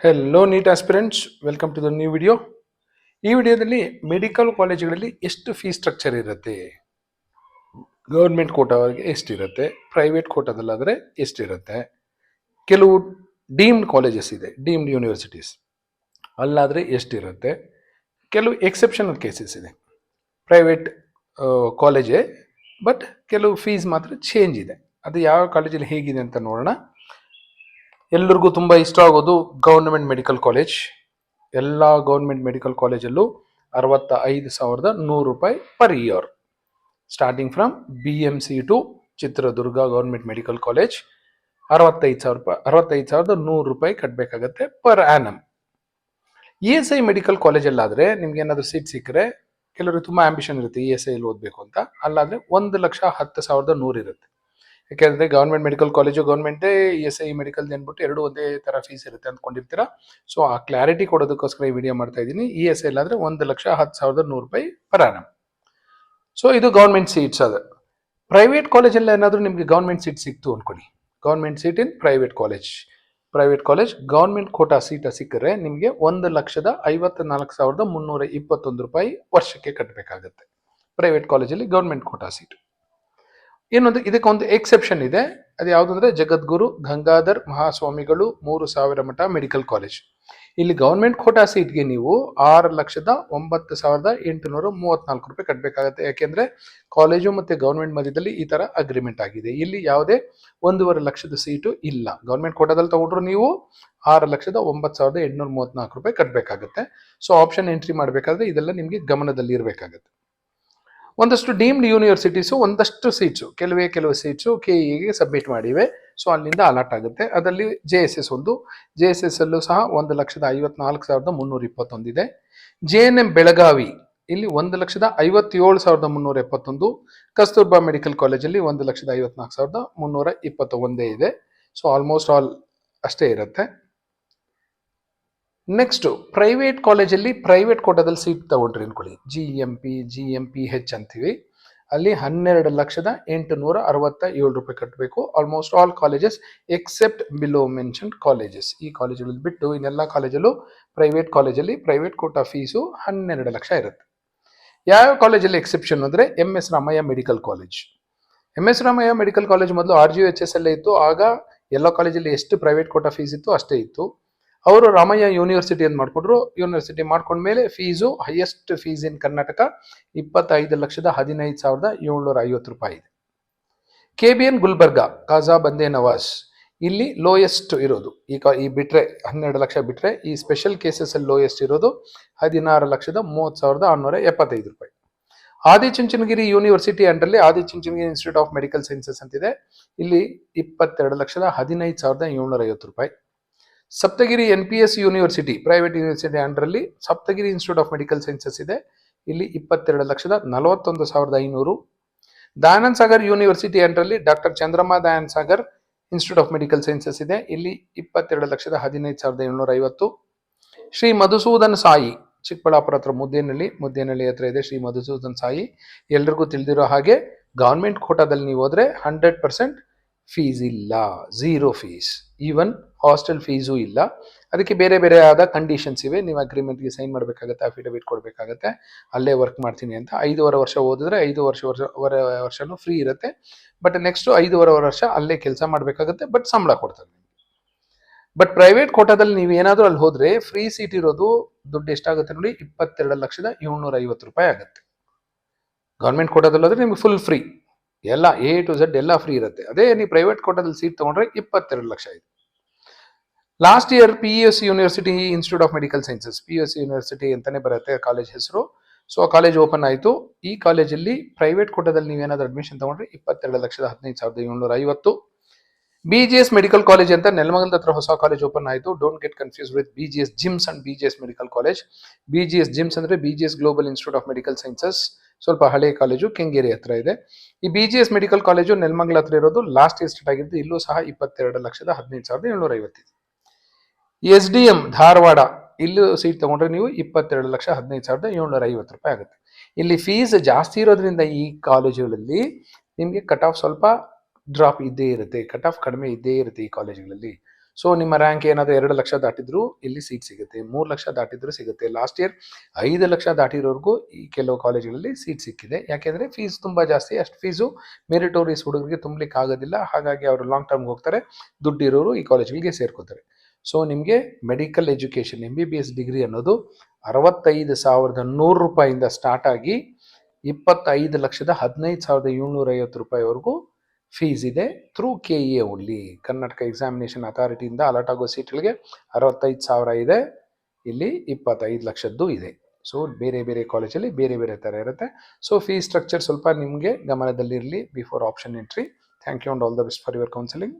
Hello NEET aspirants, welcome to the new video. ಈ ವಿಡಿಯೋದಲ್ಲಿ medical ಕಾಲೇಜುಗಳಲ್ಲಿ ಎಷ್ಟು ಫೀ ಸ್ಟ್ರಕ್ಚರ್ ಇರುತ್ತೆ, ಗೌರ್ಮೆಂಟ್ ಕೋಟಾವರಿಗೆ ಎಷ್ಟಿರುತ್ತೆ, ಪ್ರೈವೇಟ್ ಕೋಟಾದಲ್ಲಾದರೆ ಎಷ್ಟಿರುತ್ತೆ, ಕೆಲವು ಡೀಮ್ಡ್ ಕಾಲೇಜಸ್ ಇದೆ, ಡೀಮ್ಡ್ ಯೂನಿವರ್ಸಿಟೀಸ್ ಅಲ್ಲಾದರೆ ಎಷ್ಟಿರುತ್ತೆ, ಕೆಲವು ಎಕ್ಸೆಪ್ಷನಲ್ ಕೇಸಸ್ ಇದೆ, ಪ್ರೈವೇಟ್ ಕಾಲೇಜೇ ಬಟ್ ಕೆಲವು ಫೀಸ್ ಮಾತ್ರ ಚೇಂಜ್ ಇದೆ. ಅದು ಯಾವ ಕಾಲೇಜಲ್ಲಿ ಹೇಗಿದೆ ಅಂತ ನೋಡೋಣ. ಎಲ್ಲರಿಗೂ ತುಂಬ ಇಷ್ಟ ಆಗೋದು ಗೌರ್ಮೆಂಟ್ ಮೆಡಿಕಲ್ ಕಾಲೇಜ್. ಎಲ್ಲ ಗೌರ್ಮೆಂಟ್ ಮೆಡಿಕಲ್ ಕಾಲೇಜಲ್ಲೂ 65,100 ರೂಪಾಯಿ per year, starting from BMC to Chitradurga government medical college 65,100 ರೂಪಾಯಿ ಕಟ್ಟಬೇಕಾಗತ್ತೆ ಪರ್ ಆ್ಯನಮ್. ESI ಮೆಡಿಕಲ್ ಕಾಲೇಜಲ್ಲಾದರೆ ನಿಮ್ಗೆ ಏನಾದರೂ ಸೀಟ್ ಸಿಕ್ಕರೆ, ಕೆಲವರು ತುಂಬ ಆಂಬಿಷನ್ ಇರುತ್ತೆ ESI ಓದಬೇಕು ಅಂತ, ಅಲ್ಲಾದರೆ 1,10,100 ಇರುತ್ತೆ. ಯಾಕೆಂದರೆ ಗೌರ್ಮೆಂಟ್ ಮೆಡಿಕಲ್ ಕಾಲೇಜು ಗೌರ್ಮೆಂಟೇ, ESI ಮೆಡಿಕಲ್ ಅಂದ್ಬಿಟ್ಟು ಎರಡು ಒಂದೇ ಥರ ಫೀಸ್ ಇರುತ್ತೆ ಅಂದ್ಕೊಂಡಿರ್ತೀರಾ. ಸೊ ಆ ಕ್ಲಾರಿಟಿ ಕೊಡೋದಕ್ಕೋಸ್ಕರ ಈ ವಿಡಿಯೋ ಮಾಡ್ತಾ ಇದ್ದೀನಿ. ESI ಅಲ್ಲಾದರೆ 1,10,100 ರೂಪಾಯಿ ಪರ್ ಆ್ಯನಮ್. ಸೊ ಇದು ಗೌರ್ಮೆಂಟ್ ಸೀಟ್ಸ್. ಅದು ಪ್ರೈವೇಟ್ ಕಾಲೇಜಲ್ಲಿ ಏನಾದರೂ ನಿಮಗೆ ಗೌರ್ಮೆಂಟ್ ಸೀಟ್ ಸಿಕ್ತು ಅಂದ್ಕೊಳ್ಳಿ, government seat in private college government quota seat ಸಿಕ್ಕರೆ ನಿಮಗೆ 1,54,321 ರೂಪಾಯಿ ವರ್ಷಕ್ಕೆ ಕಟ್ಟಬೇಕಾಗತ್ತೆ ಪ್ರೈವೇಟ್ ಕಾಲೇಜಲ್ಲಿ ಗೌರ್ಮೆಂಟ್ ಕೋಟಾ ಸೀಟ್. ಇನ್ನೊಂದು ಇದಕ್ಕೊಂದು ಎಕ್ಸೆಪ್ಷನ್ ಇದೆ. ಅದು ಯಾವುದಂದ್ರೆ ಜಗದ್ಗುರು ಗಂಗಾಧರ್ ಮಹಾಸ್ವಾಮಿಗಳು 3,000 ಮಠ ಮೆಡಿಕಲ್ ಕಾಲೇಜ್. ಇಲ್ಲಿ ಗೌರ್ಮೆಂಟ್ ಕೋಟಾ ಸೀಟ್ಗೆ ನೀವು 6,09,834 ರೂಪಾಯಿ ಕಟ್ಟಬೇಕಾಗತ್ತೆ. ಯಾಕೆಂದ್ರೆ ಕಾಲೇಜು ಮತ್ತೆ ಗೌರ್ಮೆಂಟ್ ಮಧ್ಯದಲ್ಲಿ ಈ ತರ ಅಗ್ರಿಮೆಂಟ್ ಆಗಿದೆ. ಇಲ್ಲಿ ಯಾವುದೇ 1.5 ಲಕ್ಷದ ಸೀಟು ಇಲ್ಲ. ಗೌರ್ಮೆಂಟ್ ಕೋಟಾದಲ್ಲಿ ತಗೊಂಡ್ರು ನೀವು 6,09,834 ರೂಪಾಯಿ ಕಟ್ಟಬೇಕಾಗತ್ತೆ. ಸೊ ಆಪ್ಷನ್ ಎಂಟ್ರಿ ಮಾಡಬೇಕಾದ್ರೆ ಇದೆಲ್ಲ ನಿಮಗೆ ಗಮನದಲ್ಲಿ ಇರಬೇಕಾಗತ್ತೆ. ಒಂದಷ್ಟು ಡೀಮ್ಡ್ ಯೂನಿವರ್ಸಿಟೀಸು ಒಂದಷ್ಟು ಸೀಟ್ಸು, ಕೆಲವು ಸೀಟ್ಸು KEಗೆ ಸಬ್ಮಿಟ್ ಮಾಡಿವೆ. ಸೊ ಅಲ್ಲಿಂದ ಅಲಾಟ್ ಆಗುತ್ತೆ. ಅದರಲ್ಲಿ JSS ಒಂದು, JSS ಅಲ್ಲೂ ಸಹ 1,54,321 ಇದೆ. JNM ಬೆಳಗಾವಿ ಇಲ್ಲಿ 1,57,371, ಕಸ್ತೂರ್ಬಾ ಮೆಡಿಕಲ್ ಕಾಲೇಜಲ್ಲಿ 1,54,321 ಇದೆ. ಸೊ ಆಲ್ಮೋಸ್ಟ್ ಆಲ್ ಅಷ್ಟೇ ಇರುತ್ತೆ. ನೆಕ್ಸ್ಟ್ ಪ್ರೈವೇಟ್ ಕಾಲೇಜಲ್ಲಿ ಪ್ರೈವೇಟ್ ಕೋಟಾದಲ್ಲಿ ಸೀಟ್ ತಗೊಂಡ್ರಿ ಅನ್ಕೊಳ್ಳಿ, GMPH ಅಂತೀವಿ, ಅಲ್ಲಿ 12,867 ರೂಪಾಯಿ ಕಟ್ಟಬೇಕು. Almost all colleges except below mentioned colleges. ಈ ಕಾಲೇಜುಗಳಲ್ಲಿ ಬಿಟ್ಟು ಇನ್ನೆಲ್ಲ ಕಾಲೇಜಲ್ಲೂ ಪ್ರೈವೇಟ್ ಕಾಲೇಜಲ್ಲಿ ಪ್ರೈವೇಟ್ ಕೋಟಾ ಫೀಸು 12 ಲಕ್ಷ ಇರುತ್ತೆ. ಯಾವ ಕಾಲೇಜಲ್ಲಿ ಎಕ್ಸೆಪ್ಷನ್ ಅಂದರೆ MS Ramaiah medical college. MS Ramaiah medical college ಮೊದಲು RGHS ಅಲ್ಲೇ ಇತ್ತು. ಆಗ ಎಲ್ಲ ಕಾಲೇಜಲ್ಲಿ ಎಷ್ಟು ಪ್ರೈವೇಟ್ ಕೋಟಾ ಫೀಸ್ ಇತ್ತು ಅಷ್ಟೇ ಇತ್ತು. ಅವರು ರಾಮಯ್ಯ ಯೂನಿವರ್ಸಿಟಿ ಅಂತ ಮಾಡಿಕೊಂಡ್ರು. ಯೂನಿವರ್ಸಿಟಿ ಮಾಡ್ಕೊಂಡ್ಮೇಲೆ fees highest fees in Karnataka 25,15,750 ರೂಪಾಯಿ ಇದೆ. KBN ಗುಲ್ಬರ್ಗಾ ಕಾಜಾ ಬಂದೇ ನವಾಸ್ ಇಲ್ಲಿ ಲೋಯೆಸ್ಟ್ ಇರೋದು. ಈ ಬಿಟ್ರೆ 12 ಲಕ್ಷ ಬಿಟ್ರೆ ಈ ಸ್ಪೆಷಲ್ ಕೇಸಸ್ ಅಲ್ಲಿ ಲೋಯೆಸ್ಟ್ ಇರೋದು 16,30,675 ರೂಪಾಯಿ. ಆದಿಚುಂಚನಗಿರಿ ಯೂನಿವರ್ಸಿಟಿ ಅಂಡರ್ಲಿ Adichunchanagiri institute of medical sciences ಅಂತಿದೆ. ಇಲ್ಲಿ 22,15,750 ರೂಪಾಯಿ. Saptagiri NPS university private university ಅಂಡರಲ್ಲಿ Saptagiri institute of medical sciences ಇದೆ. ಇಲ್ಲಿ 22,41,500. ದಯಾನಂದ್ ಸಾಗರ್ ಯೂನಿವರ್ಸಿಟಿ ಅಂಡರಲ್ಲಿ doctor Chandramma Dayanand Sagar institute of medical sciences ಇದೆ. ಇಲ್ಲಿ 22,15,750. ಶ್ರೀ ಮಧುಸೂದನ್ ಸಾಯಿ ಚಿಕ್ಕಬಳ್ಳಾಪುರ ಹತ್ರ ಮುದ್ದೇನಹಳ್ಳಿ ಹತ್ರ ಇದೆ ಶ್ರೀ ಮಧುಸೂದನ್ ಸಾಯಿ. ಎಲ್ರಿಗೂ ತಿಳಿದಿರೋ ಹಾಗೆ ಗೌರ್ಮೆಂಟ್ ಕೋಟಾದಲ್ಲಿ ನೀವು ಹೋದ್ರೆ 100% ಫೀಸ್ ಇಲ್ಲ, 0 ಫೀಸ್, ಈವನ್ ಹಾಸ್ಟೆಲ್ ಫೀಸು ಇಲ್ಲ. ಅದಕ್ಕೆ ಬೇರೆ ಬೇರೆ ಆದ ಕಂಡೀಷನ್ಸ್ ಇವೆ. ನೀವು ಅಗ್ರಿಮೆಂಟ್ಗೆ ಸೈನ್ ಮಾಡಬೇಕಾಗತ್ತೆ, ಅಫಿಡವಿಟ್ ಕೊಡಬೇಕಾಗತ್ತೆ, ಅಲ್ಲೇ ವರ್ಕ್ ಮಾಡ್ತೀನಿ ಅಂತ. 5.5 ವರ್ಷ ಓದಿದ್ರೆ 5 ವರ್ಷನೂ ಫ್ರೀ ಇರುತ್ತೆ. ಬಟ್ ನೆಕ್ಸ್ಟ್ 5.5 ವರ್ಷ ಅಲ್ಲೇ ಕೆಲಸ ಮಾಡಬೇಕಾಗತ್ತೆ, ಬಟ್ ಸಂಬಳ ಕೊಡ್ತಾರೆ. ಬಟ್ ಪ್ರೈವೇಟ್ ಕೋಟಾದಲ್ಲಿ ನೀವು ಏನಾದರೂ ಅಲ್ಲಿ ಹೋದ್ರೆ ಫ್ರೀ ಸೀಟ್ ಇರೋದು ದುಡ್ಡು ಎಷ್ಟಾಗುತ್ತೆ ನೋಡಿ, 22,750 ರೂಪಾಯಿ ಆಗುತ್ತೆ. ಗೌರ್ಮೆಂಟ್ ಕೋಟಾದಲ್ಲಿ ಹೋದ್ರೆ ನಿಮ್ಗೆ ಫುಲ್ ಫ್ರೀ, ಎಲ್ಲ A to Z ಎಲ್ಲ ಫ್ರೀ ಇರುತ್ತೆ. ಅದೇ ನೀವು ಪ್ರೈವೇಟ್ ಕೋಟಾದಲ್ಲಿ ಸೀಟ್ ತಗೊಂಡ್ರೆ 22 ಲಕ್ಷ ಇದೆ. Last year PUS university institute of medical sciences, PUS university ಅಂತಾನೆ ಬರುತ್ತೆ ಕಾಲೇಜ್ ಹೆಸರು. ಸೊ ಆ ಕಾಲೇಜ್ ಓಪನ್ ಆಯಿತು. ಈ ಕಾಲೇಜಲ್ಲಿ ಪ್ರೈವೇಟ್ ಕೋಟಾದಲ್ಲಿ ನೀವೇನಾದ್ರೂ ಅಡ್ಮಿಷನ್ ತಗೊಂಡ್ರೆ 22,15,750. BGS ಮೆಡಿಕಲ್ ಕಾಲೇಜ್ ಅಂತ ನೆಲಮಂಗಲದ ಹತ್ರ ಹೊಸ ಕಾಲೇಜ್ ಓಪನ್ ಆಯಿತು. Don't get confuse with BGS GIMS and BGS medical college. BGS GIMS ಅಂದ್ರೆ BGS global institute of medical sciences, ಸ್ವಲ್ಪ ಹಳೆ ಕಾಲೇಜು, ಕೆಂಗೇರಿ ಹತ್ರ ಇದೆ. ಈ BGS ಮೆಡಿಕಲ್ ಕಾಲೇಜು ನೆಲಮಂಗಲ ಹತ್ರ ಇರೋದು. ಲಾಸ್ಟ್ ಇಯರ್ ಸ್ಟಾರ್ಟ್ ಆಗಿದ್ದು, ಇಲ್ಲೂ ಸಹ 22,15,750. SDM ಧಾರವಾಡ, ಇಲ್ಲೂ ಸೀಟ್ ತಗೊಂಡ್ರೆ ನೀವು 22,15,750 ರೂಪಾಯಿ ಆಗುತ್ತೆ. ಇಲ್ಲಿ ಫೀಸ್ ಜಾಸ್ತಿ ಇರೋದ್ರಿಂದ ಈ ಕಾಲೇಜುಗಳಲ್ಲಿ ನಿಮಗೆ ಕಟ್ ಆಫ್ ಸ್ವಲ್ಪ ಡ್ರಾಪ್ ಇದ್ದೇ ಇರುತ್ತೆ, ಕಟ್ ಆಫ್ ಕಡಿಮೆ ಇದ್ದೇ ಇರುತ್ತೆ ಈ ಕಾಲೇಜುಗಳಲ್ಲಿ. ಸೊ ನಿಮ್ಮ ರ್ಯಾಂಕ್ ಏನಾದರೂ 2 ಲಕ್ಷ ದಾಟಿದ್ರು ಇಲ್ಲಿ ಸೀಟ್ ಸಿಗುತ್ತೆ, 3 ಲಕ್ಷ ದಾಟಿದ್ರು ಸಿಗುತ್ತೆ. ಲಾಸ್ಟ್ ಇಯರ್ 5 ಲಕ್ಷ ದಾಟಿರೋರ್ಗೂ ಈ ಕೆಲವು ಕಾಲೇಜುಗಳಲ್ಲಿ ಸೀಟ್ ಸಿಕ್ಕಿದೆ. ಯಾಕೆಂದರೆ ಫೀಸ್ ತುಂಬ ಜಾಸ್ತಿ, ಅಷ್ಟು ಫೀಸು ಮೆರಿಟೋರಿಯಸ್ ಹುಡುಗರಿಗೆ ತುಂಬಲಿಕ್ಕೆ ಆಗೋದಿಲ್ಲ. ಹಾಗಾಗಿ ಅವರು ಲಾಂಗ್ ಟರ್ಮ್ಗೆ ಹೋಗ್ತಾರೆ, ದುಡ್ಡಿರೋರು ಈ ಕಾಲೇಜ್ಗಳಿಗೆ ಸೇರ್ಕೋತಾರೆ. ಸೊ ನಿಮಗೆ ಮೆಡಿಕಲ್ ಎಜುಕೇಷನ್ MBBS ಡಿಗ್ರಿ ಅನ್ನೋದು 65,100 ರೂಪಾಯಿಂದ ಸ್ಟಾರ್ಟ್ ಆಗಿ 25,15,750 ರೂಪಾಯಿವರೆಗೂ ಫೀಸ್ ಇದೆ. Through KEA only, Karnataka examination ಅಥಾರಿಟಿಯಿಂದ ಅಲಾಟ್ ಆಗೋ ಸೀಟ್ಗಳಿಗೆ 65,000 ಇದೆ, ಇಲ್ಲಿ 25 ಲಕ್ಷದ್ದು ಇದೆ. ಸೊ ಬೇರೆ ಬೇರೆ ಕಾಲೇಜಲ್ಲಿ ಬೇರೆ ಬೇರೆ ಥರ ಇರುತ್ತೆ. ಸೊ ಫೀಸ್ ಸ್ಟ್ರಕ್ಚರ್ ಸ್ವಲ್ಪ ನಿಮಗೆ ಗಮನದಲ್ಲಿರಲಿ before option entry. Thank you and all the best for your counselling.